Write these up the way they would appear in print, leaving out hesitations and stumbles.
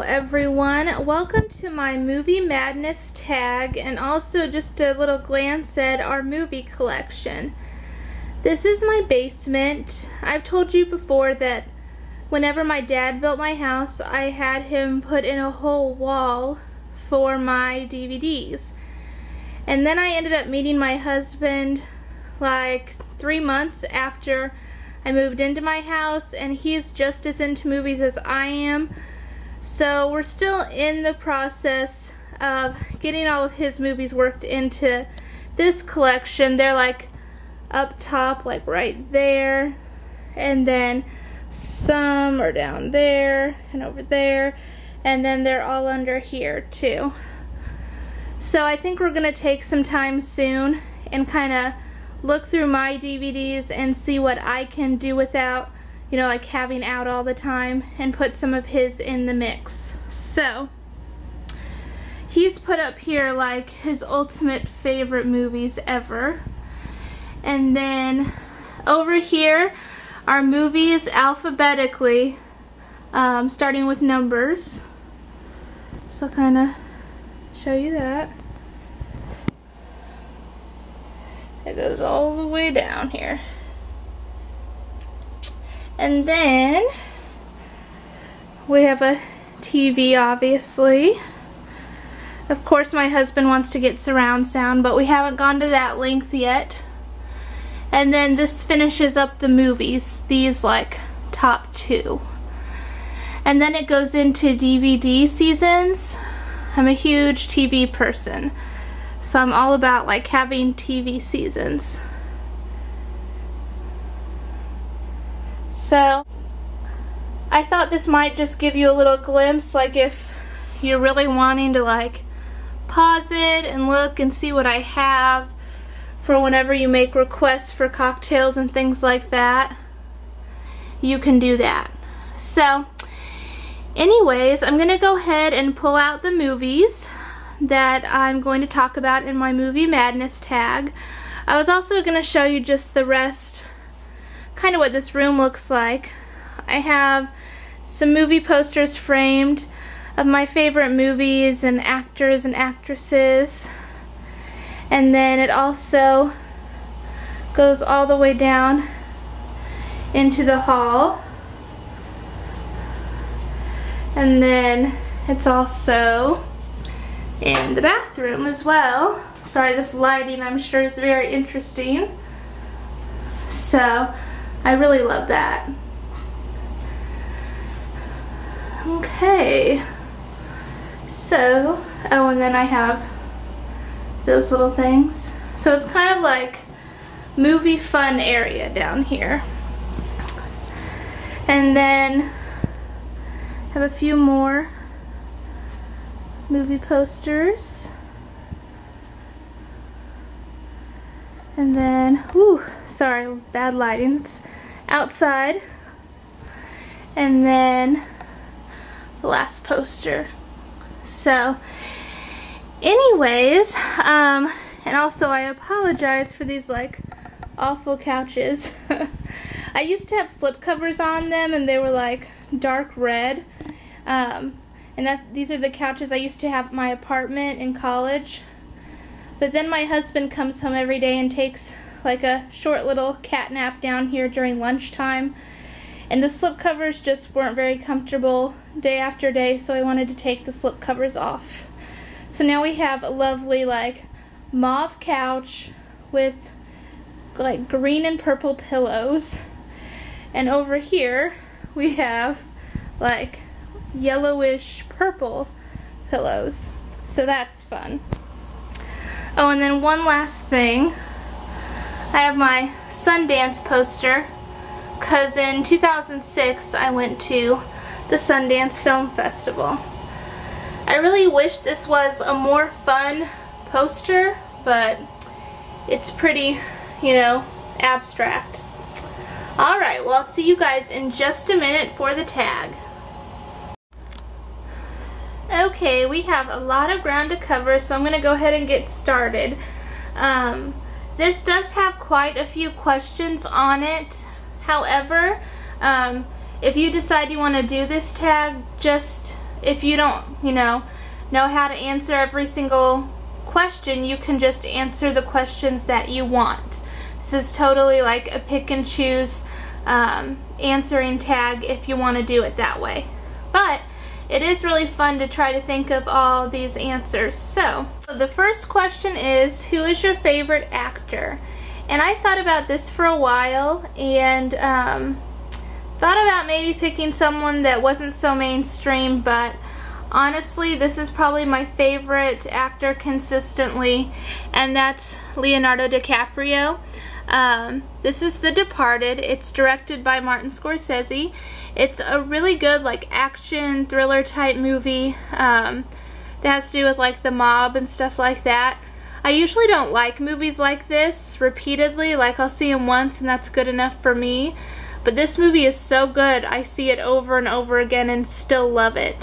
everyone, welcome to my movie madness tag and also just a little glance at our movie collection. This is my basement. I've told you before that whenever my dad built my house, I had him put in a whole wall for my DVDs. And then I ended up meeting my husband like 3 months after I moved into my house, and he's just as into movies as I am. So we're still in the process of getting all of his movies worked into this collection. They're like up top, like right there, and then some are down there and over there, and then they're all under here too. So I think we're gonna take some time soon and kind of look through my DVDs and see what I can do without, you know, like having out all the time, and put some of his in the mix. So he's put up here like his ultimate favorite movies ever. And then over here are movies alphabetically, starting with numbers. So I'll kind of show you that. It goes all the way down here. And then we have a TV, obviously. Of course my husband wants to get surround sound, but we haven't gone to that length yet. And then this finishes up the movies, these like top two. And then it goes into DVD seasons. I'm a huge TV person, so I'm all about like having TV seasons. So I thought this might just give you a little glimpse, like if you're really wanting to like pause it and look and see what I have for whenever you make requests for cocktails and things like that, you can do that. So anyways, I'm gonna go ahead and pull out the movies that I'm going to talk about in my movie madness tag. I was also going to show you just the rest, kind of what this room looks like. I have some movie posters framed of my favorite movies and actors and actresses. And then it also goes all the way down into the hall. And then it's also in the bathroom as well. Sorry, this lighting I'm sure is very interesting. So I really love that. Okay, so oh, and then I have those little things. So it's kind of like movie fun area down here. And then have a few more movie posters. And then, whoo, sorry, bad lighting, it's outside. And then the last poster. So anyways, and also I apologize for these like awful couches. I used to have slip covers on them and they were like dark red. And these are the couches I used to have at my apartment in college. But then my husband comes home every day and takes like a short little cat nap down here during lunchtime. And the slip covers just weren't very comfortable day after day, so I wanted to take the slip covers off. So now we have a lovely like mauve couch with like green and purple pillows. And over here we have like yellowish purple pillows, so that's fun. Oh, and then one last thing, I have my Sundance poster, because in 2006 I went to the Sundance Film Festival. I really wish this was a more fun poster, but it's pretty, you know, abstract. Alright, well I'll see you guys in just a minute for the tag. Okay, we have a lot of ground to cover, so I'm going to go ahead and get started. This does have quite a few questions on it. However, if you decide you want to do this tag, just if you don't, know how to answer every single question, you can just answer the questions that you want. This is totally like a pick and choose answering tag if you want to do it that way. But it is really fun to try to think of all these answers. So the first question is, who is your favorite actor? And I thought about this for a while, and thought about maybe picking someone that wasn't so mainstream, but honestly, this is probably my favorite actor consistently, and that's Leonardo DiCaprio. This is The Departed. It's directed by Martin Scorsese. It's a really good like action thriller type movie that has to do with like the mob and stuff like that. I usually don't like movies like this repeatedly, like I'll see them once and that's good enough for me. But this movie is so good, I see it over and over again and still love it.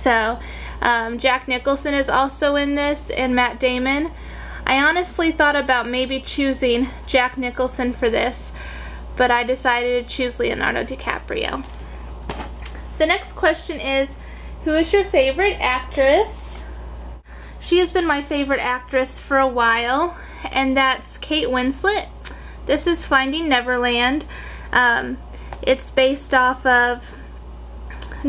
So, Jack Nicholson is also in this, and Matt Damon. I honestly thought about maybe choosing Jack Nicholson for this, but I decided to choose Leonardo DiCaprio. The next question is, who is your favorite actress? She has been my favorite actress for a while, and that's Kate Winslet. This is Finding Neverland. It's based off of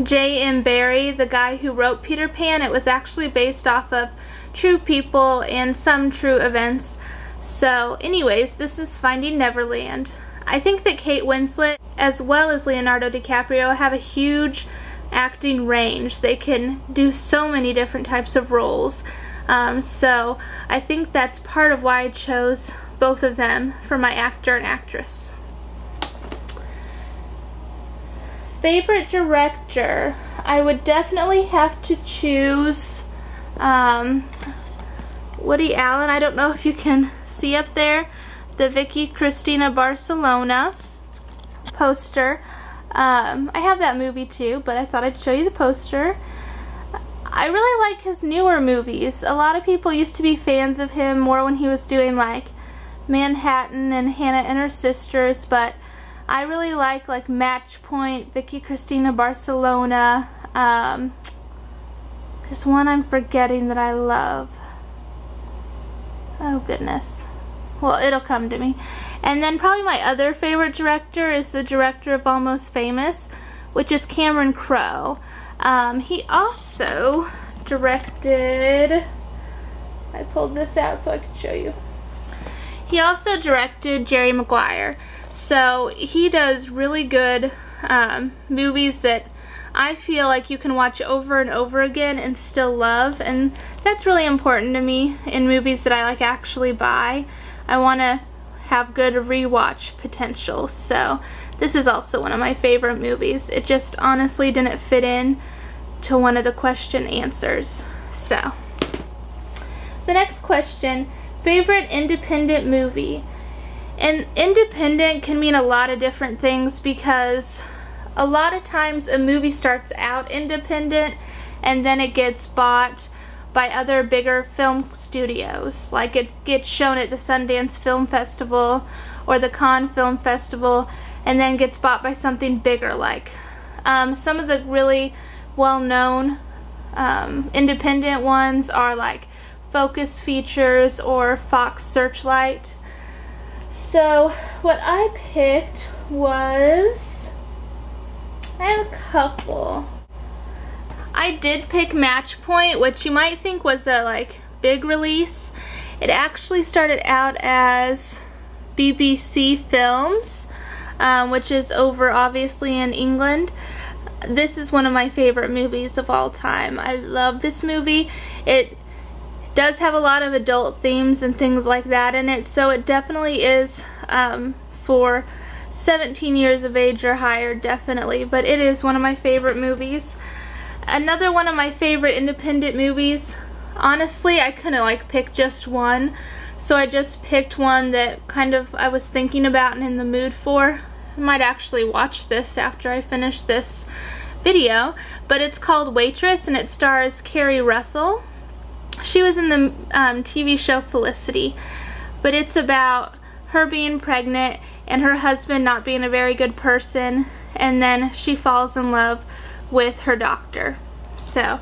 J.M. Barrie, the guy who wrote Peter Pan. It was actually based off of true people and some true events. So anyways, this is Finding Neverland. I think that Kate Winslet as well as Leonardo DiCaprio have a huge acting range. They can do so many different types of roles. So I think that's part of why I chose both of them for my actor and actress. Favorite director? I would definitely have to choose Woody Allen. I don't know if you can see up there the Vicky Cristina Barcelona poster. I have that movie too, but I thought I'd show you the poster. I really like his newer movies. A lot of people used to be fans of him more when he was doing like Manhattan and Hannah and Her Sisters, but I really like Match Point, Vicky Cristina Barcelona. There's one I'm forgetting that I love. Oh goodness. Well, it'll come to me. And then probably my other favorite director is the director of Almost Famous, which is Cameron Crowe. He also directed, I pulled this out so I could show you. He also directed Jerry Maguire. So he does really good movies that I feel like you can watch over and over again and still love, and that's really important to me in movies that I like actually buy. I want to have good rewatch potential, so this is also one of my favorite movies. It just honestly didn't fit in to one of the question answers. So the next question, favorite independent movie. And independent can mean a lot of different things, because a lot of times a movie starts out independent and then it gets bought by other bigger film studios. Like it gets shown at the Sundance Film Festival or the Cannes Film Festival and then gets bought by something bigger. Like some of the really well-known independent ones are like Focus Features or Fox Searchlight. So what I picked was, I have a couple. I did pick Match Point, which you might think was a like big release. It actually started out as BBC Films, which is over obviously in England. This is one of my favorite movies of all time. I love this movie. It does have a lot of adult themes and things like that in it, so it definitely is for 17 years of age or higher, definitely, but it is one of my favorite movies. Another one of my favorite independent movies, honestly I couldn't like pick just one, so I just picked one that kind of I was thinking about and in the mood for. I might actually watch this after I finish this video, but it's called Waitress and it stars Carrie Russell. She was in the TV show Felicity, but it's about her being pregnant and her husband not being a very good person, and then she falls in love with her doctor. So,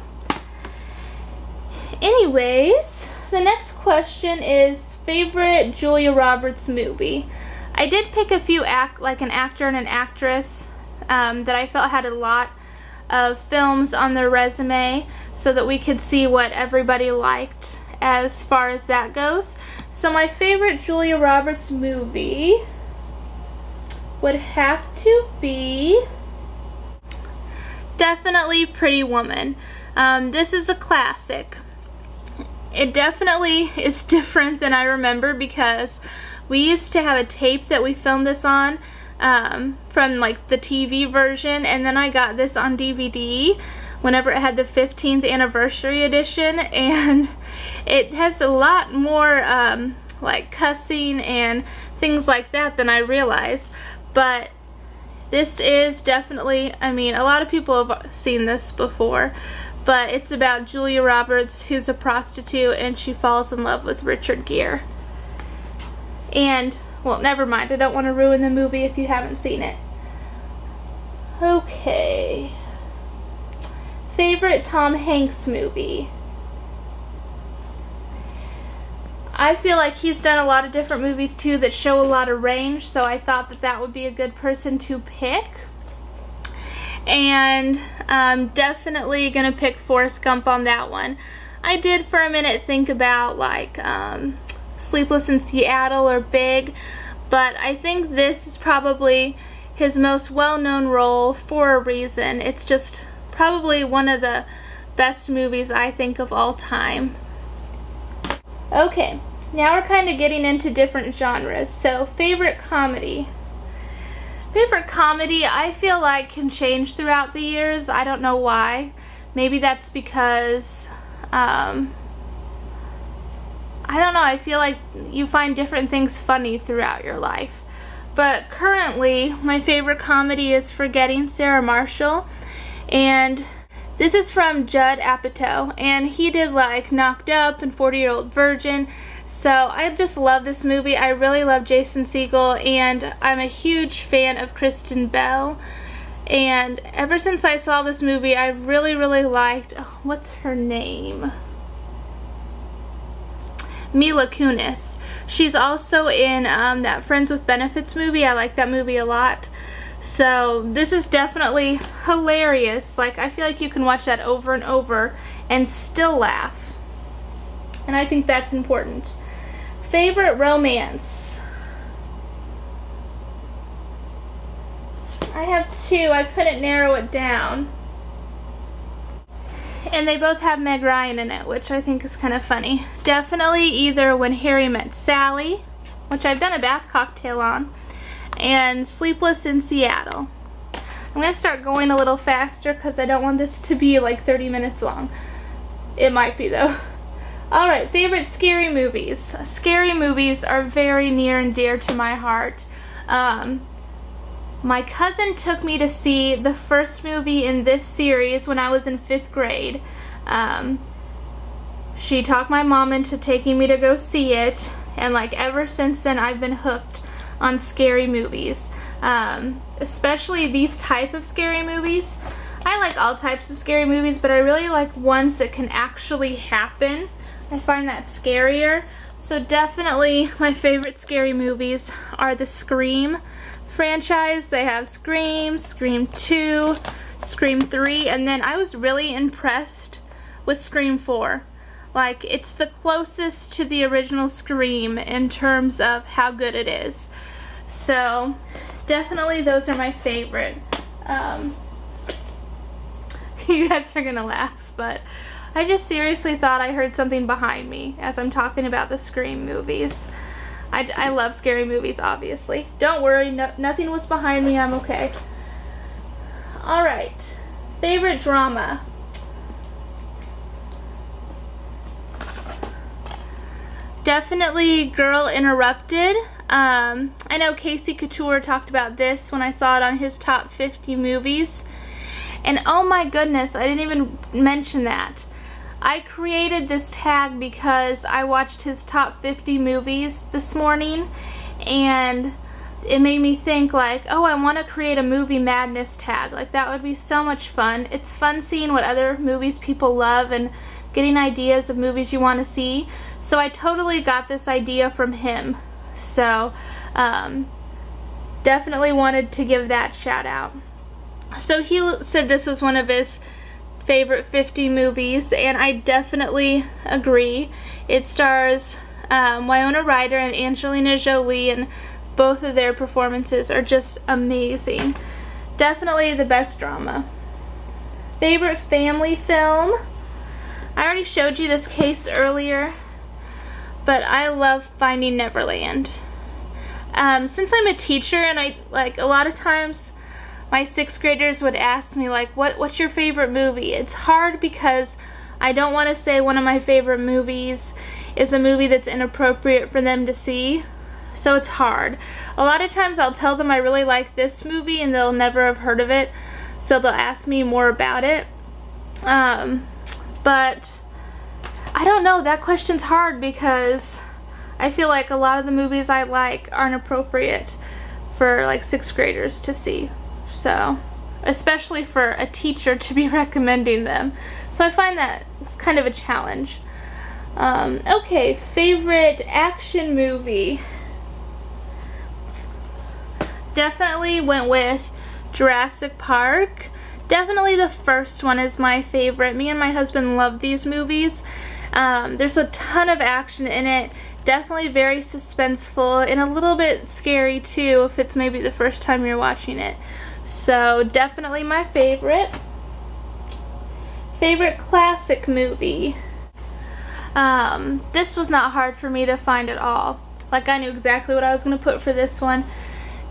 anyways, the next question is favorite Julia Roberts movie. I did pick a few an actor and an actress that I felt had a lot of films on their resume so that we could see what everybody liked as far as that goes. So my favorite Julia Roberts movie would have to be definitely Pretty Woman. This is a classic. It definitely is different than I remember because we used to have a tape that we filmed this on from like the TV version, and then I got this on DVD whenever it had the 15th anniversary edition, and it has a lot more like cussing and things like that than I realized. But this is definitely, I mean, a lot of people have seen this before, but it's about Julia Roberts, who's a prostitute, and she falls in love with Richard Gere. And, well, never mind, I don't want to ruin the movie if you haven't seen it. Okay. Favorite Tom Hanks movie? I feel like he's done a lot of different movies too that show a lot of range, so I thought that that would be a good person to pick. And I'm definitely gonna pick Forrest Gump on that one. I did for a minute think about like Sleepless in Seattle or Big, but I think this is probably his most well-known role for a reason. It's just probably one of the best movies I think of all time. Okay, now we're kind of getting into different genres. So, favorite comedy. Favorite comedy, I feel like can change throughout the years. I don't know why. Maybe that's because, I don't know, I feel like you find different things funny throughout your life. But currently, my favorite comedy is Forgetting Sarah Marshall. And this is from Judd Apatow, and he did like Knocked Up and 40-Year-Old Virgin. So I just love this movie. I really love Jason Segel, and I'm a huge fan of Kristen Bell. And ever since I saw this movie, I really liked, oh, what's her name? Mila Kunis. She's also in that Friends with Benefits movie. I like that movie a lot. So this is definitely hilarious. Like, I feel like you can watch that over and over and still laugh. And I think that's important. Favorite romance. I have two. I couldn't narrow it down. And they both have Meg Ryan in it, which I think is kind of funny. Definitely either When Harry Met Sally, which I've done a bath cocktail on, and Sleepless in Seattle. I'm going to start going a little faster because I don't want this to be like 30 minutes long. It might be though. Alright, favorite scary movies. Scary movies are very near and dear to my heart. My cousin took me to see the first movie in this series when I was in 5th grade. She talked my mom into taking me to go see it, and like ever since then I've been hooked on scary movies, especially these type of scary movies. I like all types of scary movies, but I really like ones that can actually happen. I find that scarier. So definitely my favorite scary movies are the Scream franchise. They have Scream, Scream 2, Scream 3, and then I was really impressed with Scream 4. Like, it's the closest to the original Scream in terms of how good it is. So, definitely those are my favorite. You guys are gonna laugh, but I just seriously thought I heard something behind me as I'm talking about the Scream movies. I love scary movies, obviously. Don't worry, nothing was behind me, I'm okay. Alright, favorite drama. Definitely Girl Interrupted. I know Casey Couture talked about this when I saw it on his top 50 movies. And oh my goodness, I didn't even mention that. I created this tag because I watched his top 50 movies this morning, and it made me think like, oh, I want to create a movie madness tag. Like, that would be so much fun. It's fun seeing what other movies people love and getting ideas of movies you want to see. So I totally got this idea from him. So definitely wanted to give that shout out. So he said this was one of his favorite 50 movies, and I definitely agree. It stars Winona Ryder and Angelina Jolie, and both of their performances are just amazing. Definitely the best drama. Favorite family film? I already showed you this case earlier, but I love Finding Neverland. Since I'm a teacher, and a lot of times my 6th graders would ask me like, what's your favorite movie? It's hard because I don't want to say one of my favorite movies is a movie that's inappropriate for them to see. So it's hard. A lot of times I'll tell them I really like this movie and they'll never have heard of it, so they'll ask me more about it. But I don't know, that question's hard because I feel like a lot of the movies I like aren't appropriate for like 6th graders to see. So, especially for a teacher to be recommending them. So I find that it's kind of a challenge. Okay, favorite action movie. Definitely went with Jurassic Park. Definitely the first one is my favorite. Me and my husband love these movies. There's a ton of action in it. Definitely very suspenseful and a little bit scary too if it's maybe the first time you're watching it. So definitely my favorite. Favorite classic movie. This was not hard for me to find at all. Like, I knew exactly what I was going to put for this one.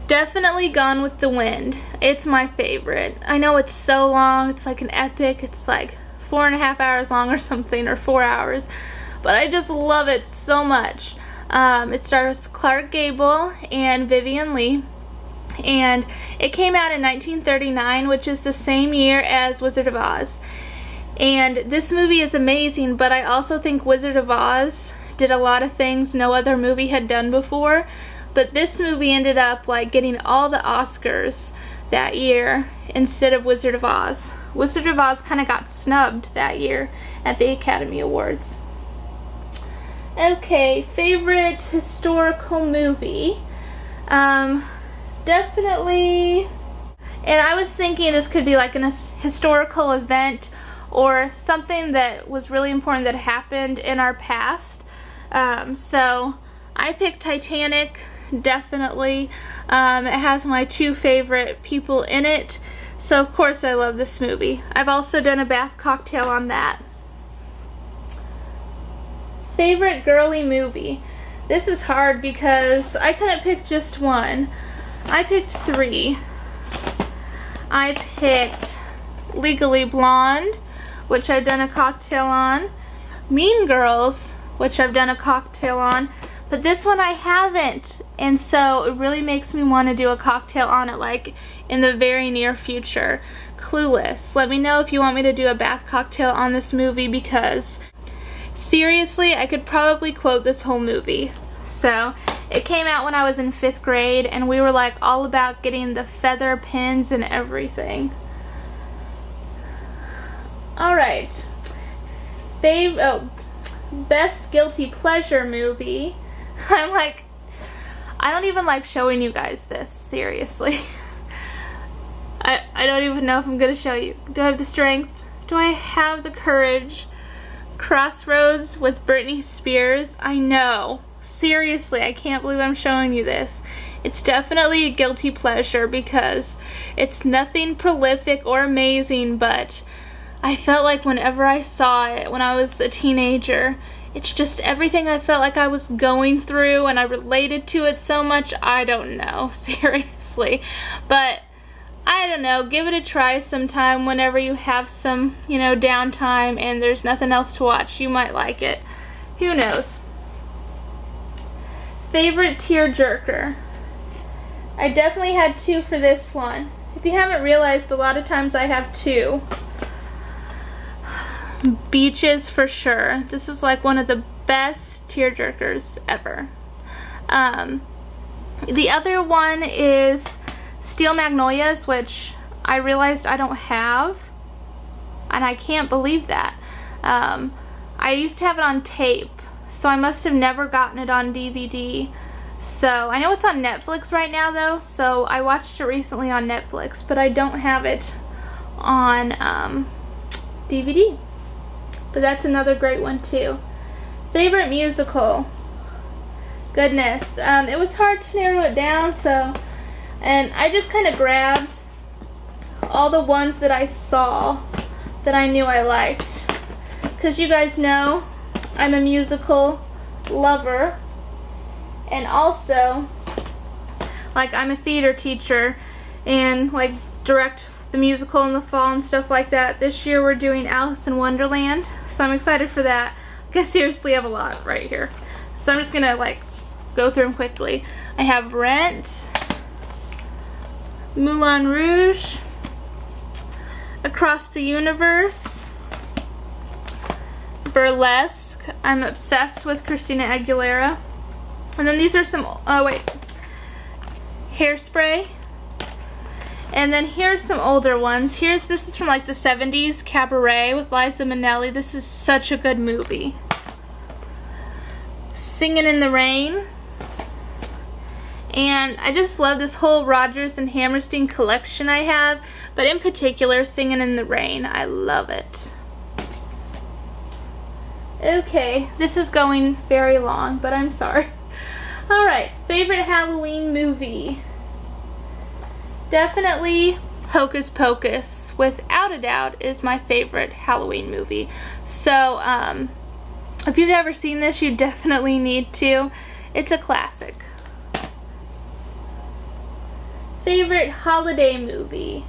Definitely Gone with the Wind. It's my favorite. I know it's so long. It's like an epic. It's like 4.5 hours long or something, or 4 hours. But I just love it so much. It stars Clark Gable and Vivian Leigh. And it came out in 1939, which is the same year as Wizard of Oz. And this movie is amazing, but I also think Wizard of Oz did a lot of things no other movie had done before. But this movie ended up like getting all the Oscars that year instead of Wizard of Oz. Wizard of Oz kind of got snubbed that year at the Academy Awards. Okay, favorite historical movie. Definitely, and I was thinking this could be like an historical event or something that was really important that happened in our past. So I picked Titanic, definitely. It has my 2 favorite people in it, so of course I love this movie. I've also done a bath cocktail on that. Favorite girly movie. This is hard because I couldn't pick just one. I picked 3. I picked Legally Blonde, which I've done a cocktail on, Mean Girls, which I've done a cocktail on, but this one I haven't, and so it really makes me want to do a cocktail on it like in the very near future. Clueless. Let me know if you want me to do a bath cocktail on this movie, because seriously, I could probably quote this whole movie. So it came out when I was in 5th grade, and we were like all about getting the feather pins and everything. Alright. Best guilty pleasure movie. I don't even like showing you guys this, seriously. I don't even know if I'm gonna show you. Do I have the strength? Do I have the courage? Crossroads with Britney Spears. I know. Seriously, I can't believe I'm showing you this. It's definitely a guilty pleasure because it's nothing prolific or amazing, but I felt like whenever I saw it when I was a teenager, it's just everything I felt like I was going through, and I related to it so much. I don't know, seriously. But I don't know, give it a try sometime whenever you have some, you know, downtime and there's nothing else to watch. You might like it. Who knows? Favorite tearjerker. I definitely had 2 for this one. If you haven't realized, a lot of times I have 2. Beaches for sure. This is like one of the best tearjerkers ever. The other one is Steel Magnolias, which I realized I don't have, and I can't believe that. I used to have it on tape, so I must have never gotten it on DVD. So I know it's on Netflix right now though, so I watched it recently on Netflix, but I don't have it on DVD. But that's another great one too. Favorite musical? Goodness, it was hard to narrow it down, and I just kind of grabbed all the ones that I saw that I knew I liked, because you guys know I'm a musical lover, and also like I'm a theater teacher and like direct the musical in the fall and stuff like that. This year we're doing Alice in Wonderland, so I'm excited for that. I seriously have a lot right here, so I'm just gonna like go through them quickly. I have Rent, Moulin Rouge, Across the Universe, Burlesque. I'm obsessed with Christina Aguilera. And then these are some, Hairspray. And then here's some older ones. This is from like the 70s, Cabaret with Liza Minnelli. This is such a good movie. Singing in the Rain. And I just love this whole Rodgers and Hammerstein collection I have, but in particular Singing in the Rain. I love it. Okay, this is going very long, but I'm sorry. Alright, favorite Halloween movie? Definitely Hocus Pocus, without a doubt, is my favorite Halloween movie. So, if you've never seen this, you definitely need to. It's a classic. Favorite holiday movie?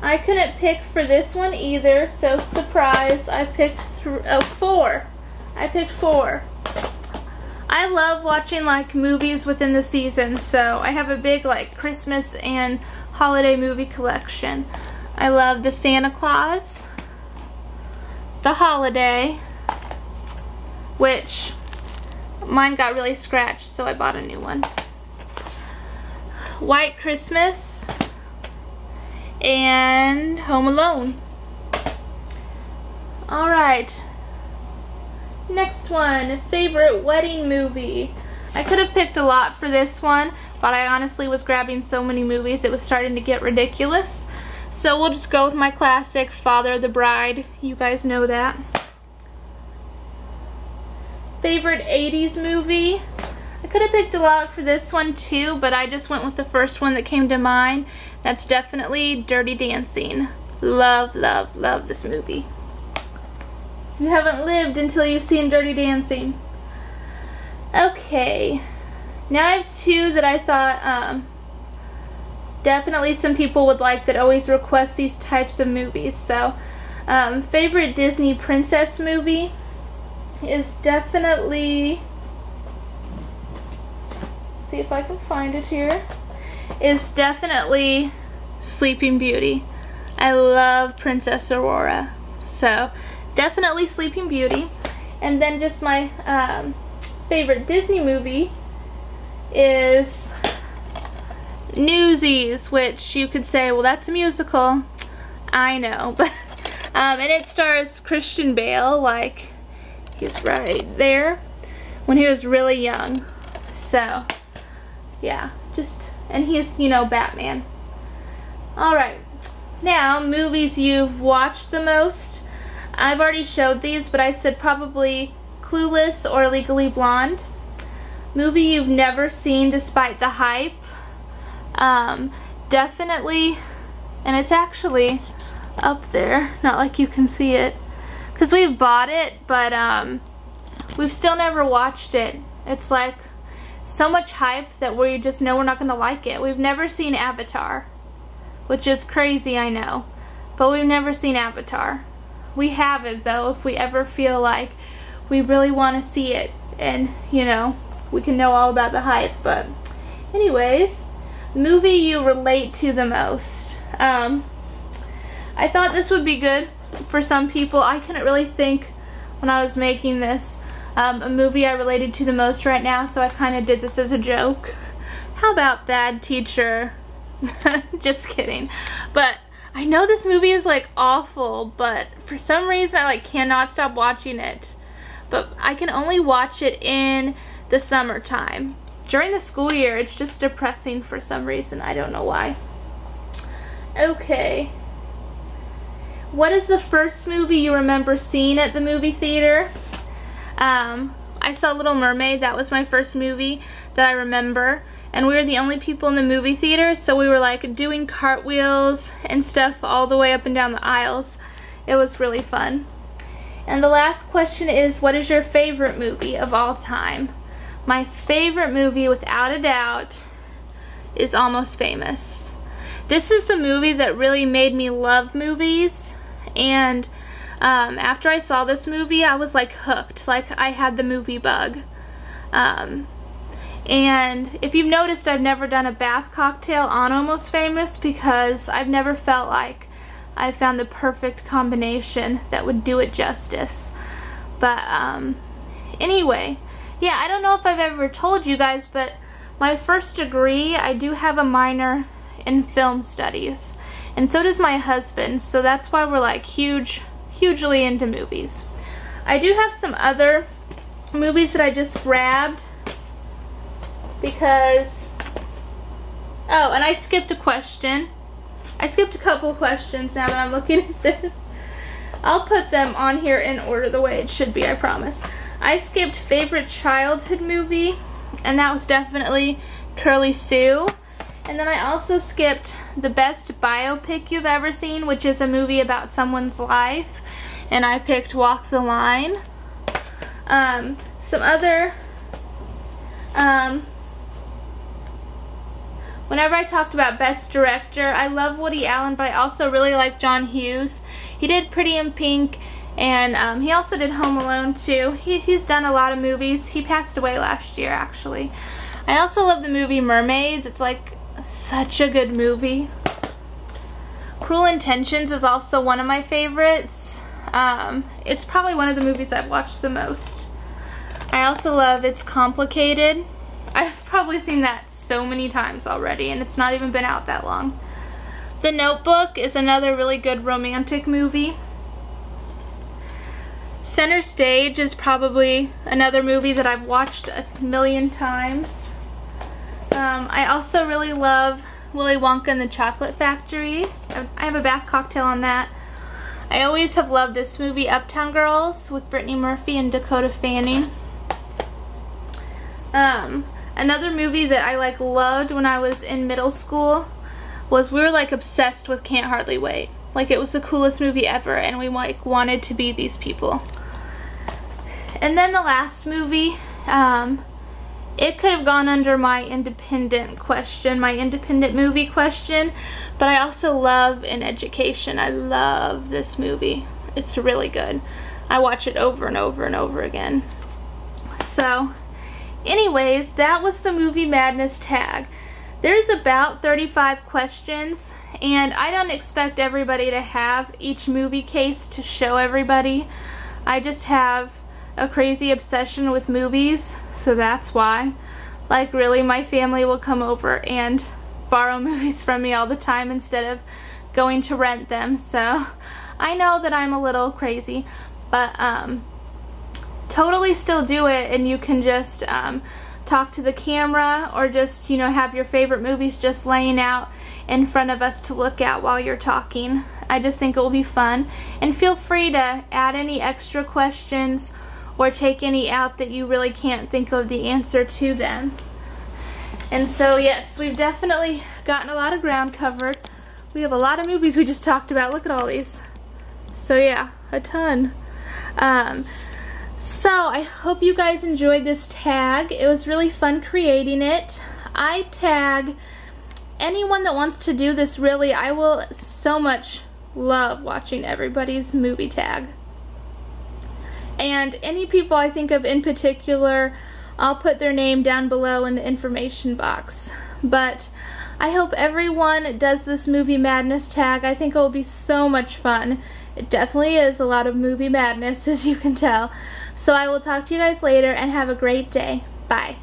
I couldn't pick for this one either, so surprise, I picked four. I picked four. I love watching like movies within the season, so I have a big like Christmas and holiday movie collection. I love The Santa Claus, The Holiday, which mine got really scratched, so I bought a new one, White Christmas, and Home Alone. Alright, next one, favorite wedding movie. I could have picked a lot for this one, but I honestly was grabbing so many movies it was starting to get ridiculous. So we'll just go with my classic, Father of the Bride. You guys know that. Favorite 80s movie? I could have picked a lot for this one too, but I just went with the first one that came to mind. That's definitely Dirty Dancing. Love, love, love this movie. You haven't lived until you've seen Dirty Dancing. Okay, now I have two that I thought definitely some people would like that always request these types of movies. So, favorite Disney princess movie is definitely, see if I can find it here, is definitely Sleeping Beauty. I love Princess Aurora, so definitely Sleeping Beauty. And then just my favorite Disney movie is Newsies, which you could say, well, that's a musical. I know, but and it stars Christian Bale, like he's right there, when he was really young. So yeah, and he's, you know, Batman. Alright, now movies you've watched the most. I've already showed these, but I said probably Clueless or Legally Blonde. Movie you've never seen despite the hype. Definitely, and it's actually up there, not like you can see it, because we've bought it, but we've still never watched it. It's like so much hype that we just know we're not going to like it. We've never seen Avatar, which is crazy, I know, but we've never seen Avatar. We have it though if we ever feel like we really want to see it, and you know, we can know all about the hype. But anyways, movie you relate to the most. I thought this would be good for some people. I couldn't really think when I was making this. a movie I related to the most right now, so I kind of did this as a joke. How about Bad Teacher? Just kidding. But I know this movie is like awful, but for some reason I like cannot stop watching it. But I can only watch it in the summertime. During the school year, it's just depressing for some reason. I don't know why. Okay. What is the first movie you remember seeing at the movie theater? I saw Little Mermaid. That was my first movie that I remember. And we were the only people in the movie theater, so we were like doing cartwheels and stuff all the way up and down the aisles. It was really fun. And the last question is, what is your favorite movie of all time? My favorite movie, without a doubt, is Almost Famous. This is the movie that really made me love movies, and after I saw this movie, I was like hooked, like I had the movie bug. And if you've noticed, I've never done a bath cocktail on Almost Famous because I've never felt like I found the perfect combination that would do it justice. But anyway, yeah, I don't know if I've ever told you guys, but my first degree, I do have a minor in film studies. And so does my husband, so that's why we're like hugely into movies. I do have some other movies that I just grabbed because, oh, and I skipped a question. I skipped a couple questions now that I'm looking at this. I'll put them on here in order the way it should be, I promise. I skipped favorite childhood movie, and that was definitely Curly Sue. And then I also skipped the best biopic you've ever seen, which is a movie about someone's life, and I picked Walk the Line. Some other, whenever I talked about best director, I love Woody Allen, but I also really like John Hughes. He did Pretty in Pink, and he also did Home Alone too. He's done a lot of movies. He passed away last year, actually. I also love the movie Mermaids. It's like such a good movie. Cruel Intentions is also one of my favorites. It's probably one of the movies I've watched the most. I also love It's Complicated. I've probably seen that so many times already, and it's not even been out that long. The Notebook is another really good romantic movie. Center Stage is probably another movie that I've watched a million times. I also really love Willy Wonka and the Chocolate Factory. I have a bath cocktail on that. I always have loved this movie, Uptown Girls, with Brittany Murphy and Dakota Fanning. Another movie that I like loved when I was in middle school was, we were like obsessed with Can't Hardly Wait. Like, it was the coolest movie ever, and we like wanted to be these people. And then the last movie, it could have gone under my independent question, my independent movie question, but I also love In Education. I love this movie. It's really good. I watch it over and over and over again. So, anyways, that was the Movie Madness tag. There's about 35 questions, and I don't expect everybody to have each movie case to show everybody. I just have a crazy obsession with movies, so that's why. Like, really, my family will come over and borrow movies from me all the time instead of going to rent them. So I know that I'm a little crazy, but totally still do it, and you can just talk to the camera, or just, you know, have your favorite movies just laying out in front of us to look at while you're talking. I just think it will be fun, and feel free to add any extra questions or take any out that you really can't think of the answer to them. And so, yes, we've definitely gotten a lot of ground covered. We have a lot of movies we just talked about. Look at all these. So yeah, a ton. So I hope you guys enjoyed this tag. It was really fun creating it. I tag anyone that wants to do this, really. I will so much love watching everybody's movie tag. And any people I think of in particular, I'll put their name down below in the information box. But I hope everyone does this Movie Madness tag. I think it will be so much fun. It definitely is a lot of movie madness, as you can tell. So I will talk to you guys later and have a great day. Bye.